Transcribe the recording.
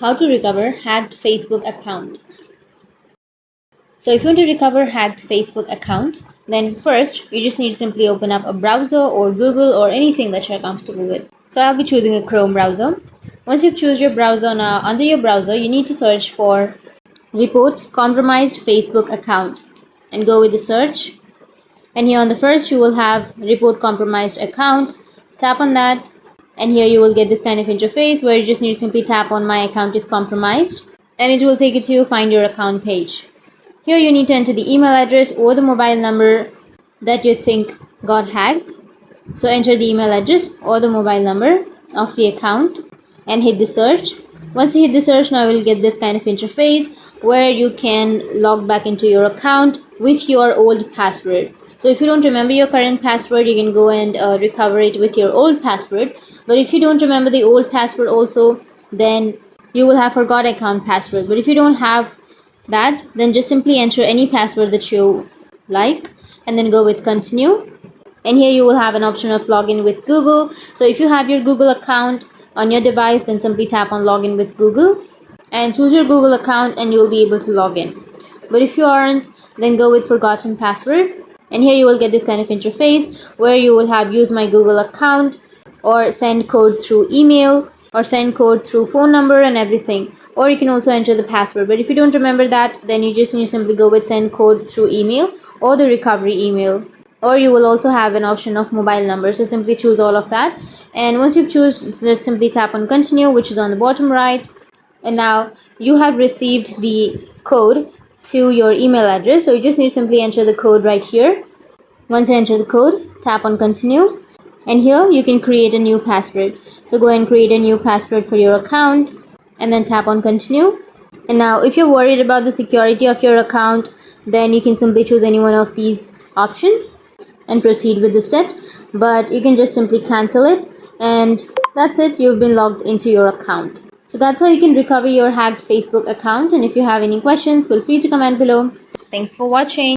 how to recover hacked Facebook account. So if you want to recover hacked Facebook account, then first you just need to simply open up a browser or Google or anything that you're comfortable with. So I'll be choosing a Chrome browser. Once you've chosen your browser, now under your browser you need to search for report compromised Facebook account and go with the search. And here on the first you will have report compromised account. Tap on that and here you will get this kind of interface where you just need to simply tap on my account is compromised and it will take you to find your account page. Here you need to enter the email address or the mobile number that you think got hacked. So enter the email address or the mobile number of the account and hit the search. Once you hit the search, now you will get this kind of interface where you can log back into your account with your old password. So if you don't remember your current password, you can go and recover it with your old password. But if you don't remember the old password also, then you will have forgot account password. But if you don't have that, then just simply enter any password that you like and then go with continue. And here you will have an option of login with Google. So if you have your Google account on your device, then simply tap on login with Google and choose your Google account and you will be able to log in. But if you aren't, then go with forgotten password. And here you will get this kind of interface where you will have use my Google account or send code through email or send code through phone number and everything. Or you can also enter the password. But if you don't remember that, then you just need to simply go with send code through email or the recovery email. Or you will also have an option of mobile number. So simply choose all of that. And once you've chosen, just simply tap on continue, which is on the bottom right. And now you have received the code to your email address. So you just need to simply enter the code right here. Once you enter the code, tap on continue. And here you can create a new password. So go and create a new password for your account and then tap on continue. And now if you're worried about the security of your account, then you can simply choose any one of these options and proceed with the steps. But you can just simply cancel it and that's it. You've been logged into your account. So that's how you can recover your hacked Facebook account. And if you have any questions, feel free to comment below. Thanks for watching.